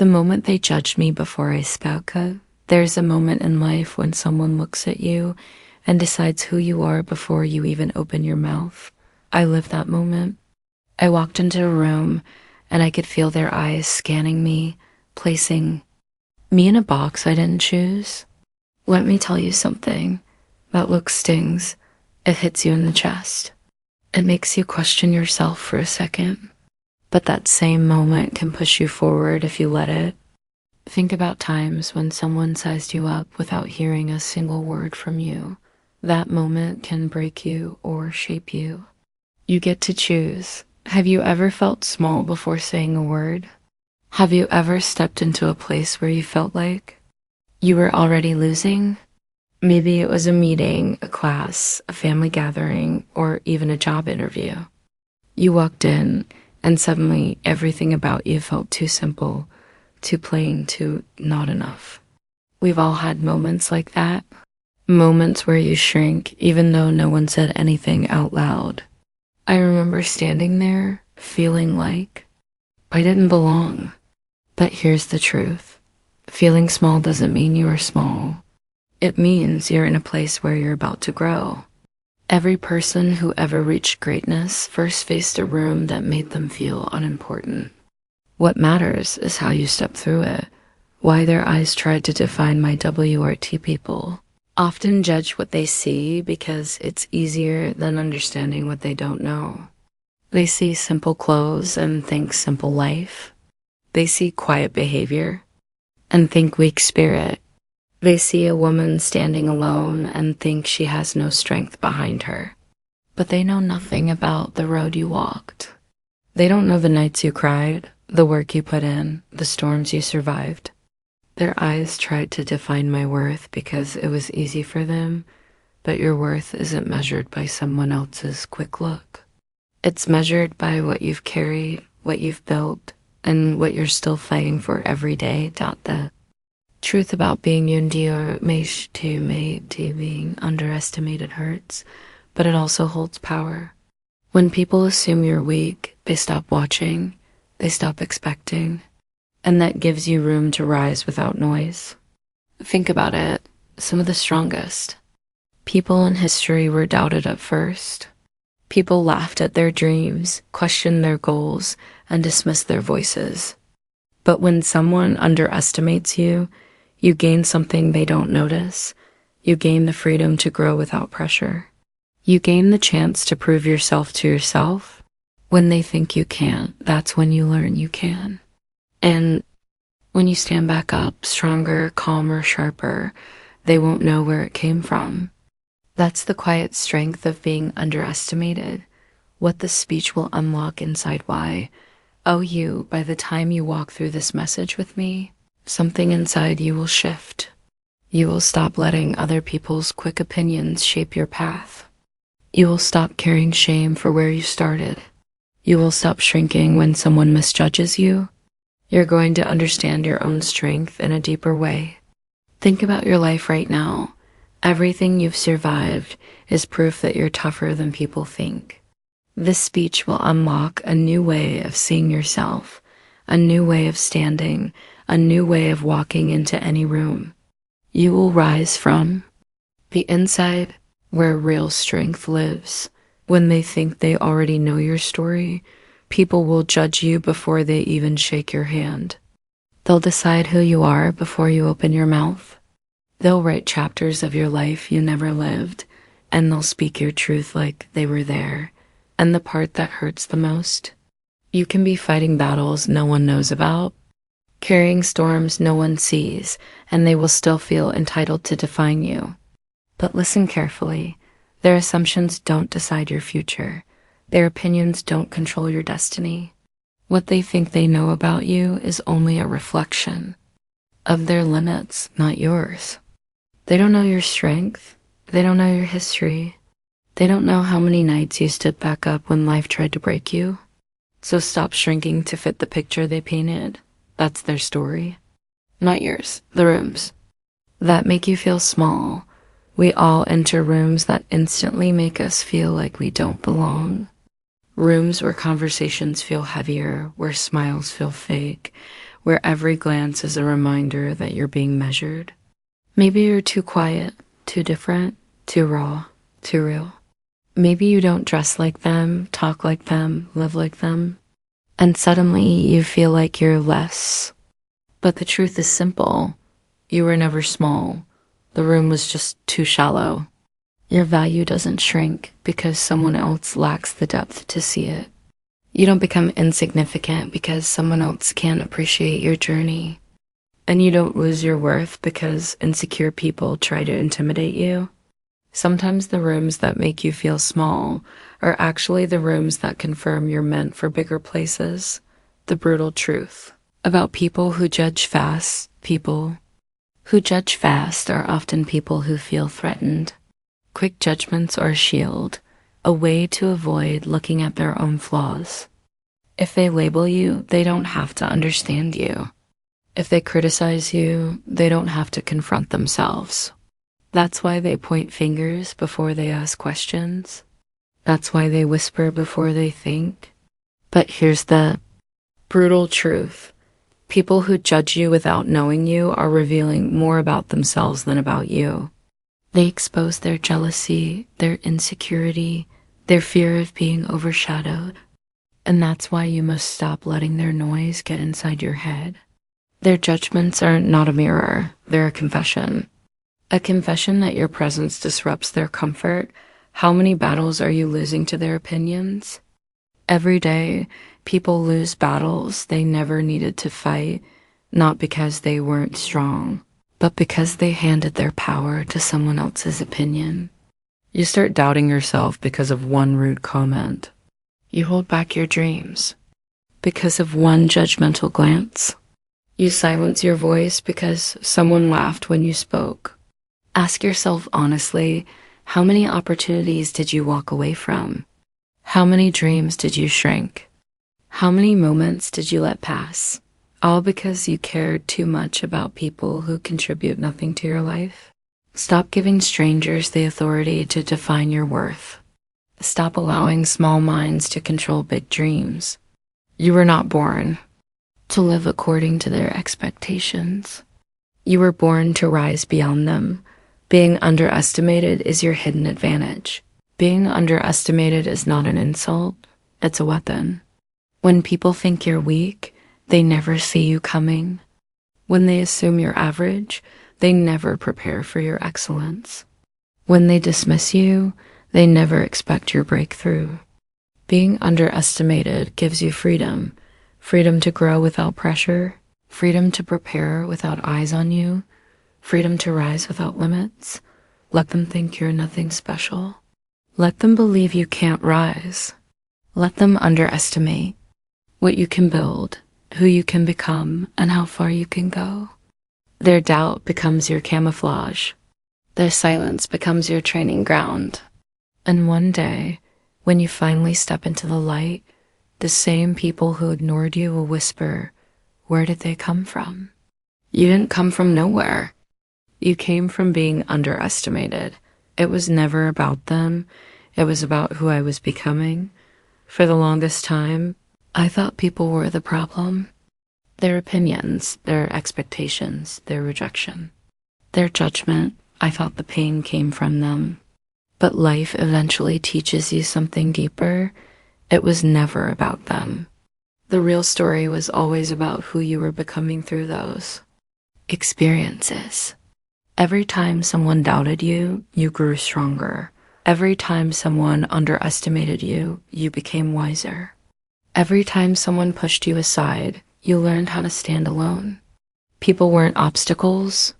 The moment they judged me before I spoke. There's a moment in life when someone looks at you and decides who you are before you even open your mouth. I lived that moment. I walked into a room and I could feel their eyes scanning me, placing me in a box I didn't choose. Let me tell you something. That look stings. It hits you in the chest. It makes you question yourself for a second. But that same moment can push you forward if you let it. Think about times when someone sized you up without hearing a single word from you. That moment can break you or shape you. You get to choose. Have you ever felt small before saying a word? Have you ever stepped into a place where you felt like you were already losing? Maybe it was a meeting, a class, a family gathering, or even a job interview. You walked in, and suddenly everything about you felt too simple, too plain, too not enough. We've all had moments like that. Moments where you shrink even though no one said anything out loud. I remember standing there, feeling like I didn't belong. But here's the truth. Feeling small doesn't mean you are small. It means you're in a place where you're about to grow. Every person who ever reached greatness first faced a room that made them feel unimportant. What matters is how you step through it. Why their eyes tried to define my WRT people often judge what they see because it's easier than understanding what they don't know. They see simple clothes and think simple life. They see quiet behavior and think weak spirit. They see a woman standing alone and think she has no strength behind her. But they know nothing about the road you walked. They don't know the nights you cried, the work you put in, the storms you survived. Their eyes tried to define my worth because it was easy for them, but your worth isn't measured by someone else's quick look. It's measured by what you've carried, what you've built, and what you're still fighting for every day. The truth about being being underestimated hurts, but it also holds power. When people assume you're weak, they stop watching, they stop expecting, and that gives you room to rise without noise. Think about it. Some of the strongest people in history were doubted at first. People laughed at their dreams, questioned their goals, and dismissed their voices. But when someone underestimates you, you gain something they don't notice. You gain the freedom to grow without pressure. You gain the chance to prove yourself to yourself. When they think you can't, that's when you learn you can. And when you stand back up, stronger, calmer, sharper, they won't know where it came from. That's the quiet strength of being underestimated. What the speech will unlock inside why. Oh, you, by the time you walk through this message with me, something inside you will shift. You will stop letting other people's quick opinions shape your path. You will stop carrying shame for where you started. You will stop shrinking when someone misjudges you. You're going to understand your own strength in a deeper way. Think about your life right now. Everything you've survived is proof that you're tougher than people think. This speech will unlock a new way of seeing yourself, a new way of standing, a new way of walking into any room. You will rise from the inside where real strength lives. When they think they already know your story, people will judge you before they even shake your hand. They'll decide who you are before you open your mouth. They'll write chapters of your life you never lived, and they'll speak your truth like they were there. And the part that hurts the most, you can be fighting battles no one knows about, carrying storms no one sees, and they will still feel entitled to define you. But listen carefully. Their assumptions don't decide your future. Their opinions don't control your destiny. What they think they know about you is only a reflection of their limits, not yours. They don't know your strength. They don't know your history. They don't know how many nights you stood back up when life tried to break you. So stop shrinking to fit the picture they painted. That's their story, not yours. The rooms that make you feel small. We all enter rooms that instantly make us feel like we don't belong. Rooms where conversations feel heavier, where smiles feel fake, where every glance is a reminder that you're being measured. Maybe you're too quiet, too different, too raw, too real. Maybe you don't dress like them, talk like them, live like them, and suddenly you feel like you're less. But the truth is simple. You were never small. The room was just too shallow. Your value doesn't shrink because someone else lacks the depth to see it. You don't become insignificant because someone else can't appreciate your journey. And you don't lose your worth because insecure people try to intimidate you. Sometimes the rooms that make you feel small are actually the rooms that confirm you're meant for bigger places. The brutal truth about people who judge fast, are often people who feel threatened. Quick judgments are a shield, a way to avoid looking at their own flaws. If they label you, they don't have to understand you. If they criticize you, they don't have to confront themselves. That's why they point fingers before they ask questions. That's why they whisper before they think. But here's the brutal truth. People who judge you without knowing you are revealing more about themselves than about you. They expose their jealousy, their insecurity, their fear of being overshadowed. And that's why you must stop letting their noise get inside your head. Their judgments are not a mirror, they're a confession. A confession that your presence disrupts their comfort. How many battles are you losing to their opinions? Every day, people lose battles they never needed to fight, not because they weren't strong, but because they handed their power to someone else's opinion. You start doubting yourself because of one rude comment. You hold back your dreams because of one judgmental glance. You silence your voice because someone laughed when you spoke. Ask yourself honestly, how many opportunities did you walk away from? How many dreams did you shrink? How many moments did you let pass? All because you cared too much about people who contribute nothing to your life? Stop giving strangers the authority to define your worth. Stop allowing small minds to control big dreams. You were not born to live according to their expectations. You were born to rise beyond them. Being underestimated is your hidden advantage. Being underestimated is not an insult, it's a weapon. When people think you're weak, they never see you coming. When they assume you're average, they never prepare for your excellence. When they dismiss you, they never expect your breakthrough. Being underestimated gives you freedom. Freedom to grow without pressure. Freedom to prepare without eyes on you. Freedom to rise without limits. Let them think you're nothing special. Let them believe you can't rise. Let them underestimate what you can build, who you can become, and how far you can go. Their doubt becomes your camouflage. Their silence becomes your training ground. And one day, when you finally step into the light, the same people who ignored you will whisper, where did they come from? You didn't come from nowhere. You came from being underestimated. It was never about them. It was about who I was becoming. For the longest time, I thought people were the problem. Their opinions, their expectations, their rejection, their judgment, I thought the pain came from them. But life eventually teaches you something deeper. It was never about them. The real story was always about who you were becoming through those experiences. Every time someone doubted you, you grew stronger. Every time someone underestimated you, you became wiser. Every time someone pushed you aside, you learned how to stand alone. People weren't obstacles.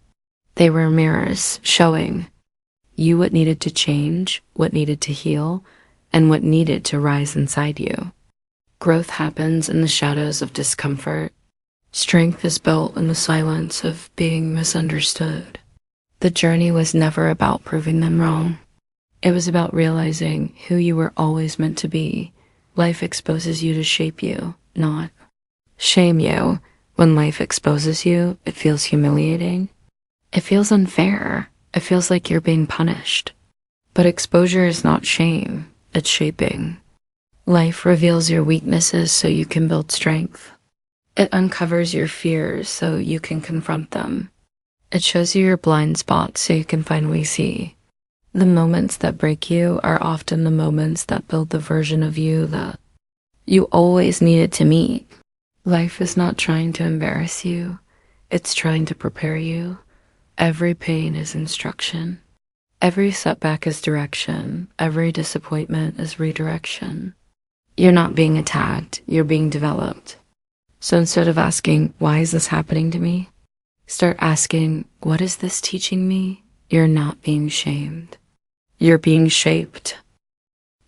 They were mirrors showing you what needed to change, what needed to heal, and what needed to rise inside you. Growth happens in the shadows of discomfort. Strength is built in the silence of being misunderstood. The journey was never about proving them wrong. It was about realizing who you were always meant to be. Life exposes you to shape you, not shame you. When life exposes you, it feels humiliating. It feels unfair. It feels like you're being punished. But exposure is not shame, it's shaping. Life reveals your weaknesses so you can build strength. It uncovers your fears so you can confront them. It shows you your blind spots so you can finally see. The moments that break you are often the moments that build the version of you that you always needed to meet. Life is not trying to embarrass you. It's trying to prepare you. Every pain is instruction. Every setback is direction. Every disappointment is redirection. You're not being attacked. You're being developed. So instead of asking, why is this happening to me? Start asking, what is this teaching me? You're not being shamed. You're being shaped.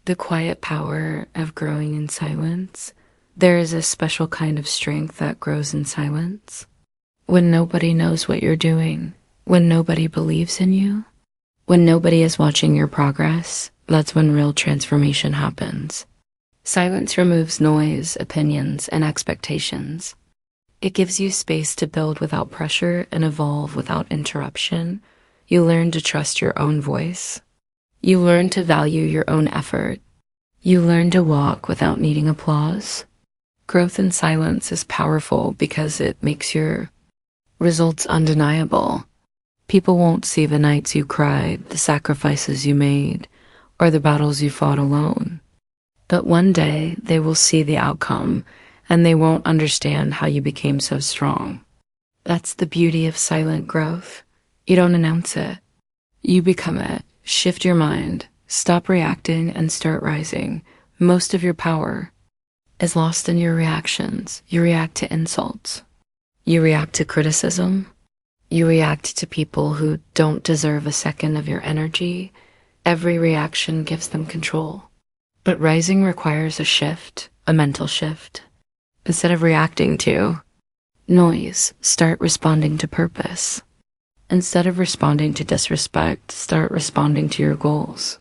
The quiet power of growing in silence. There is a special kind of strength that grows in silence. When nobody knows what you're doing, when nobody believes in you, when nobody is watching your progress, that's when real transformation happens. Silence removes noise, opinions, and expectations. It gives you space to build without pressure and evolve without interruption. You learn to trust your own voice. You learn to value your own effort. You learn to walk without needing applause. Growth in silence is powerful because it makes your results undeniable. People won't see the nights you cried, the sacrifices you made, or the battles you fought alone. But one day they will see the outcome, and they won't understand how you became so strong. That's the beauty of silent growth. You don't announce it. You become it. Shift your mind. Stop reacting and start rising. Most of your power is lost in your reactions. You react to insults. You react to criticism. You react to people who don't deserve a second of your energy. Every reaction gives them control. But rising requires a shift, a mental shift. Instead of reacting to noise, start responding to purpose. Instead of responding to disrespect, start responding to your goals.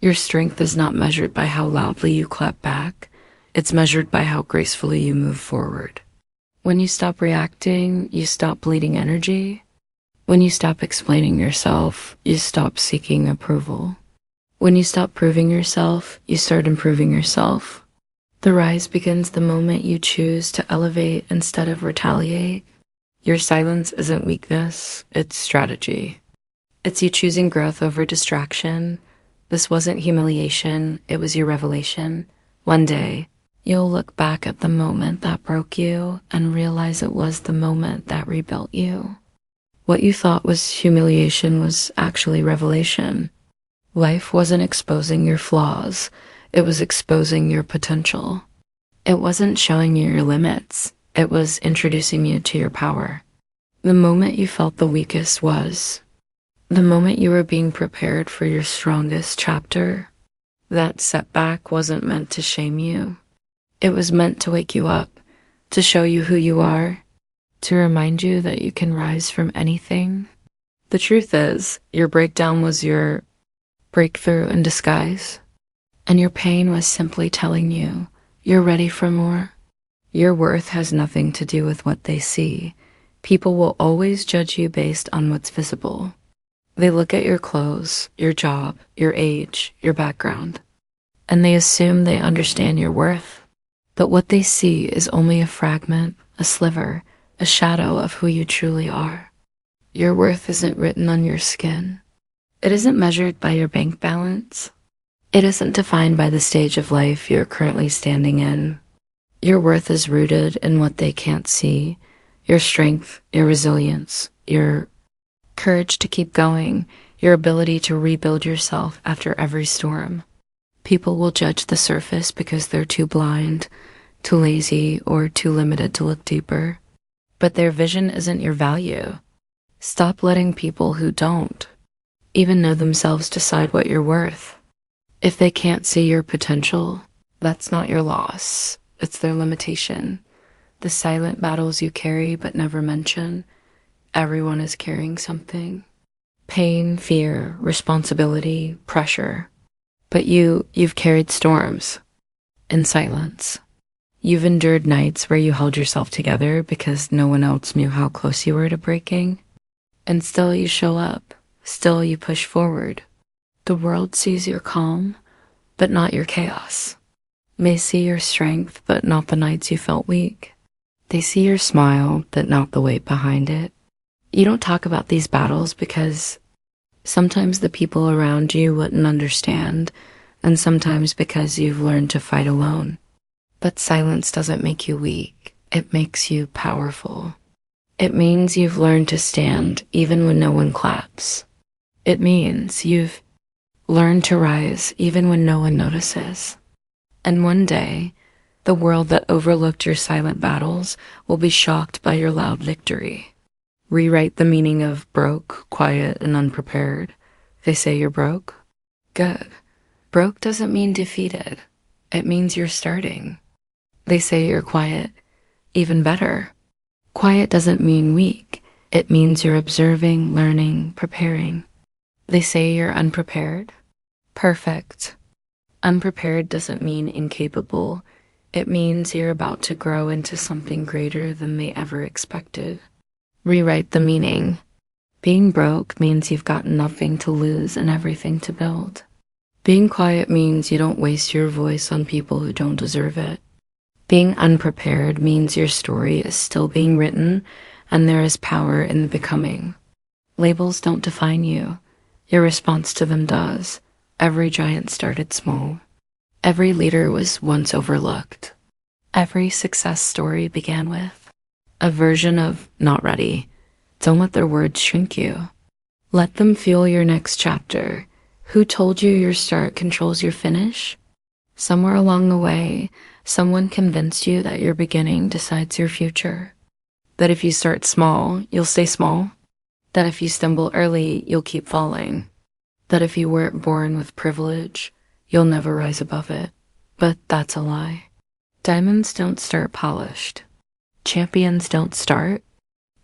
Your strength is not measured by how loudly you clap back. It's measured by how gracefully you move forward. When you stop reacting, you stop bleeding energy. When you stop explaining yourself, you stop seeking approval. When you stop proving yourself, you start improving yourself. The rise begins the moment you choose to elevate instead of retaliate. Your silence isn't weakness, it's strategy. It's you choosing growth over distraction. This wasn't humiliation, it was your revelation. One day, you'll look back at the moment that broke you and realize it was the moment that rebuilt you. What you thought was humiliation was actually revelation. Life wasn't exposing your flaws, it was exposing your potential. It wasn't showing you your limits, it was introducing you to your power. The moment you felt the weakest was the moment you were being prepared for your strongest chapter. That setback wasn't meant to shame you. It was meant to wake you up, to show you who you are, to remind you that you can rise from anything. The truth is, your breakdown was your breakthrough in disguise, and your pain was simply telling you you're ready for more. Your worth has nothing to do with what they see. People will always judge you based on what's visible. They look at your clothes, your job, your age, your background, and they assume they understand your worth. But what they see is only a fragment, a sliver, a shadow of who you truly are. Your worth isn't written on your skin. It isn't measured by your bank balance. It isn't defined by the stage of life you're currently standing in. Your worth is rooted in what they can't see, your strength, your resilience, your courage to keep going, your ability to rebuild yourself after every storm. People will judge the surface because they're too blind, too lazy, or too limited to look deeper. But their vision isn't your value. Stop letting people who don't even know themselves decide what you're worth. If they can't see your potential, that's not your loss. It's their limitation. The silent battles you carry but never mention. Everyone is carrying something. Pain, fear, responsibility, pressure. But you've carried storms in silence. You've endured nights where you held yourself together because no one else knew how close you were to breaking. And still you show up. Still you push forward. The world sees your calm, but not your chaos. May see your strength, but not the nights you felt weak. They see your smile, but not the weight behind it. You don't talk about these battles because sometimes the people around you wouldn't understand, and sometimes because you've learned to fight alone. But silence doesn't make you weak. It makes you powerful. It means you've learned to stand even when no one claps. It means you've learned to rise even when no one notices. And one day, the world that overlooked your silent battles will be shocked by your loud victory. Rewrite the meaning of broke, quiet, and unprepared. They say you're broke? Good. Broke doesn't mean defeated. It means you're starting. They say you're quiet. Even better. Quiet doesn't mean weak. It means you're observing, learning, preparing. They say you're unprepared. Perfect. Unprepared doesn't mean incapable. It means you're about to grow into something greater than they ever expected. Rewrite the meaning. Being broke means you've got nothing to lose and everything to build. Being quiet means you don't waste your voice on people who don't deserve it. Being unprepared means your story is still being written and there is power in the becoming. Labels don't define you. Your response to them does. Every giant started small. Every leader was once overlooked. Every success story began with a version of not ready. Don't let their words shrink you. Let them fuel your next chapter. Who told you your start controls your finish? Somewhere along the way, someone convinced you that your beginning decides your future. That if you start small, you'll stay small. That if you stumble early, you'll keep falling. That if you weren't born with privilege, you'll never rise above it. But that's a lie. Diamonds don't start polished. Champions don't start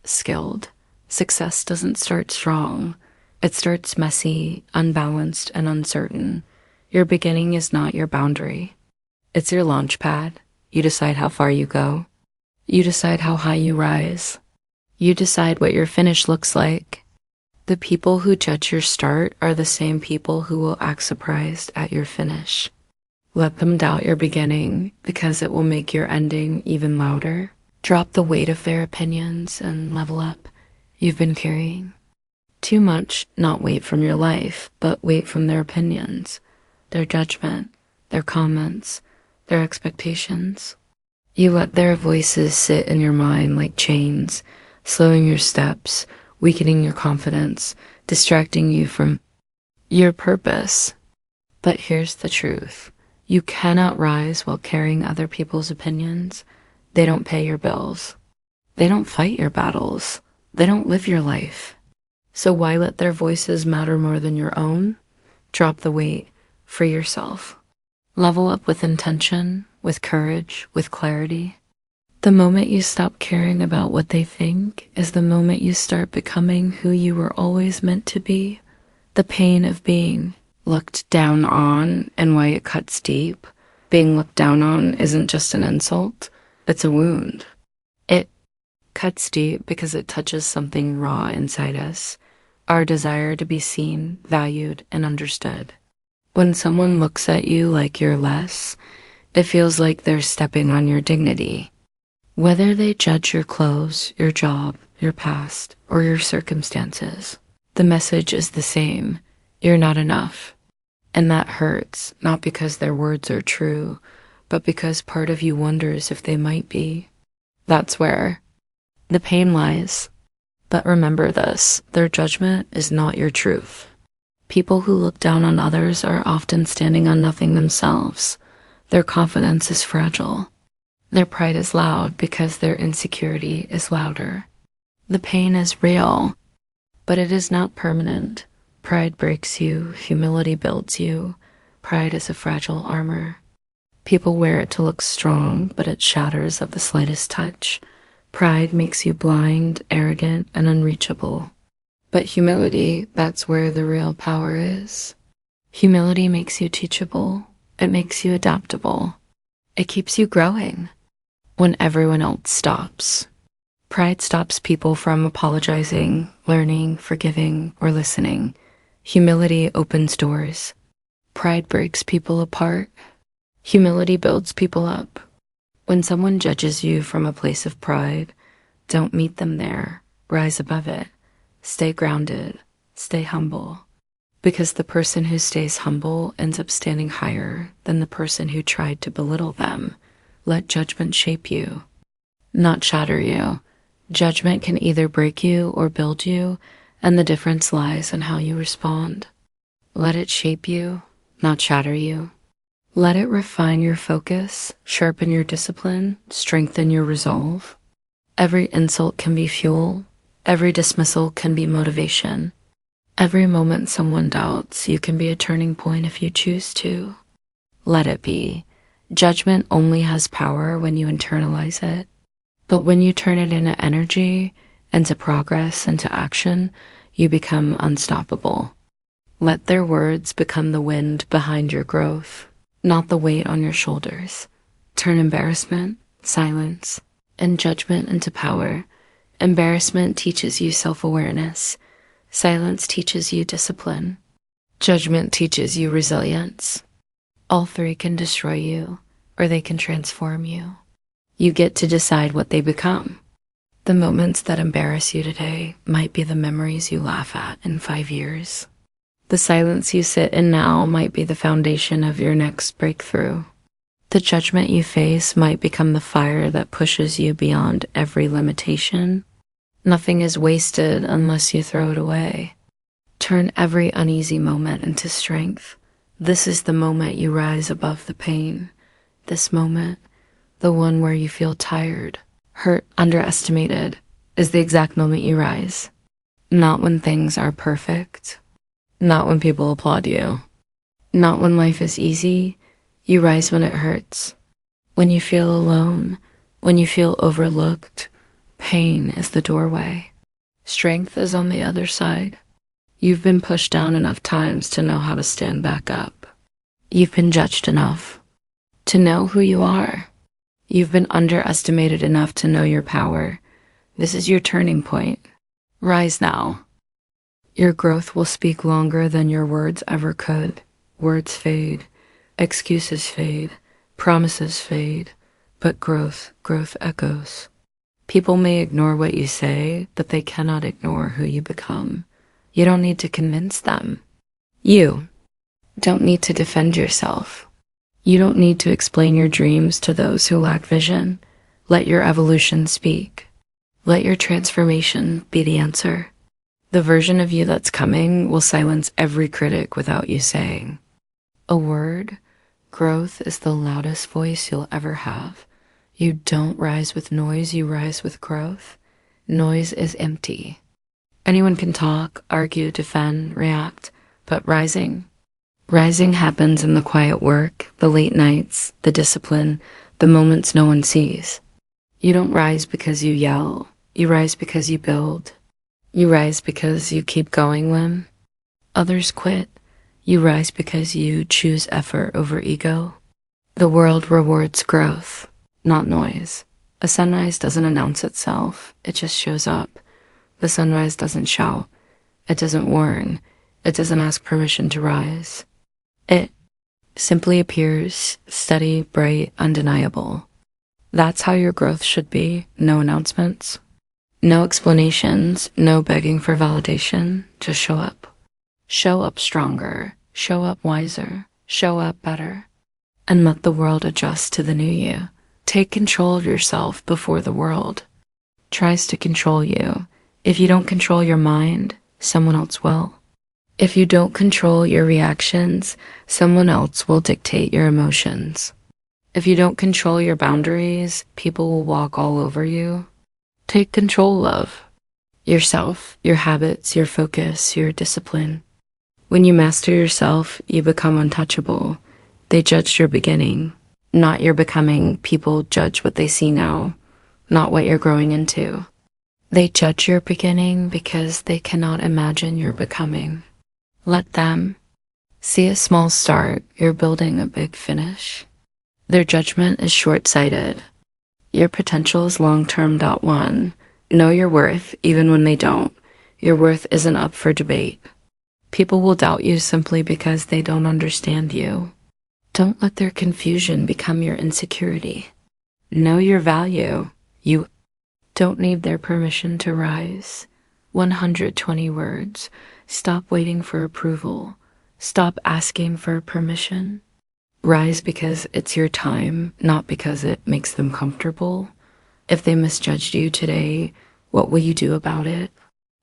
skilled. Success doesn't start strong. It starts messy, unbalanced, and uncertain. Your beginning is not your boundary. It's your launch pad. You decide how far you go. You decide how high you rise. You decide what your finish looks like. The people who judge your start are the same people who will act surprised at your finish. Let them doubt your beginning because it will make your ending even louder. Drop the weight of their opinions and level up you've been carrying. Too much, not weight from your life, but weight from their opinions, their judgment, their comments, their expectations. You let their voices sit in your mind like chains, slowing your steps, weakening your confidence, distracting you from your purpose. But here's the truth. You cannot rise while carrying other people's opinions. They don't pay your bills. They don't fight your battles. They don't live your life. So why let their voices matter more than your own? Drop the weight. Free yourself. Level up with intention, with courage, with clarity. The moment you stop caring about what they think is the moment you start becoming who you were always meant to be. The pain of being looked down on and why it cuts deep. Being looked down on isn't just an insult, it's a wound. It cuts deep because it touches something raw inside us, our desire to be seen, valued, and understood. When someone looks at you like you're less, it feels like they're stepping on your dignity. Whether they judge your clothes, your job, your past, or your circumstances, the message is the same. You're not enough. And that hurts, not because their words are true, but because part of you wonders if they might be. That's where the pain lies. But remember this, their judgment is not your truth. People who look down on others are often standing on nothing themselves. Their confidence is fragile. Their pride is loud because their insecurity is louder. The pain is real, but it is not permanent. Pride breaks you, humility builds you. Pride is a fragile armor. People wear it to look strong, but it shatters at the slightest touch. Pride makes you blind, arrogant, and unreachable. But humility, that's where the real power is. Humility makes you teachable. It makes you adaptable. It keeps you growing when everyone else stops. Pride stops people from apologizing, learning, forgiving, or listening. Humility opens doors. Pride breaks people apart. Humility builds people up. When someone judges you from a place of pride, don't meet them there. Rise above it. Stay grounded. Stay humble. Because the person who stays humble ends up standing higher than the person who tried to belittle them. Let judgment shape you, not shatter you. Judgment can either break you or build you, and the difference lies in how you respond. Let it shape you, not shatter you. Let it refine your focus, sharpen your discipline, strengthen your resolve. Every insult can be fuel. Every dismissal can be motivation. Every moment someone doubts you can be a turning point if you choose to. Let it be. Judgment only has power when you internalize it. But when you turn it into energy, into progress, into action, you become unstoppable. Let their words become the wind behind your growth, not the weight on your shoulders. Turn embarrassment, silence, and judgment into power. Embarrassment teaches you self-awareness. Silence teaches you discipline. Judgment teaches you resilience. All three can destroy you, or they can transform you. You get to decide what they become. The moments that embarrass you today might be the memories you laugh at in 5 years. The silence you sit in now might be the foundation of your next breakthrough. The judgment you face might become the fire that pushes you beyond every limitation. Nothing is wasted unless you throw it away. Turn every uneasy moment into strength. This is the moment you rise above the pain. This moment, the one where you feel tired, hurt, underestimated, is the exact moment you rise. Not when things are perfect. Not when people applaud you. Not when life is easy. You rise when it hurts. When you feel alone. When you feel overlooked. Pain is the doorway. Strength is on the other side. You've been pushed down enough times to know how to stand back up. You've been judged enough to know who you are. You've been underestimated enough to know your power. This is your turning point. Rise now. Your growth will speak longer than your words ever could. Words fade. Excuses fade. Promises fade. But growth echoes. People may ignore what you say, but they cannot ignore who you become. You don't need to convince them. You don't need to defend yourself. You don't need to explain your dreams to those who lack vision. Let your evolution speak. Let your transformation be the answer. The version of you that's coming will silence every critic without you saying a word. Growth is the loudest voice you'll ever have. You don't rise with noise, you rise with growth. Noise is empty. Anyone can talk, argue, defend, react, but rising happens in the quiet work, the late nights, the discipline, the moments no one sees. You don't rise because you yell. You rise because you build. You rise because you keep going when others quit. You rise because you choose effort over ego. The world rewards growth, not noise. A sunrise doesn't announce itself, it just shows up. The sunrise doesn't shout. It doesn't warn. It doesn't ask permission to rise. It simply appears, steady, bright, undeniable. That's how your growth should be. No announcements. No explanations. No begging for validation. Just show up. Show up stronger. Show up wiser. Show up better. And let the world adjust to the new you. Take control of yourself before the world tries to control you. If you don't control your mind, someone else will. If you don't control your reactions, someone else will dictate your emotions. If you don't control your boundaries, people will walk all over you. Take control of yourself, your habits, your focus, your discipline. When you master yourself, you become untouchable. They judged your beginning, not your becoming. People judge what they see now, not what you're growing into. They judge your beginning because they cannot imagine your becoming. Let them see a small start. You're building a big finish. Their judgment is short-sighted. Your potential is long-term. One. Know your worth even when they don't. Your worth isn't up for debate. People will doubt you simply because they don't understand you. Don't let their confusion become your insecurity. Know your value. You don't need their permission to rise. 120 words. Stop waiting for approval. Stop asking for permission. Rise because it's your time, not because it makes them comfortable. If they misjudged you today, what will you do about it?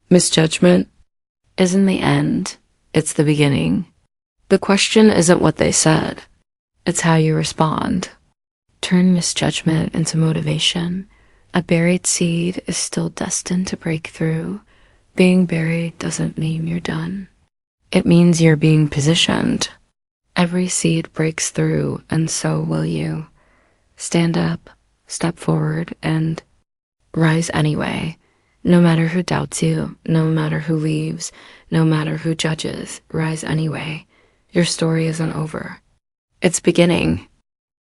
Misjudgment isn't the end, it's the beginning. The question isn't what they said, it's how you respond. Turn misjudgment into motivation. A buried seed is still destined to break through. Being buried doesn't mean you're done. It means you're being positioned. Every seed breaks through, and so will you. Stand up, step forward, and rise anyway. No matter who doubts you, no matter who leaves, no matter who judges, rise anyway. Your story isn't over. It's beginning.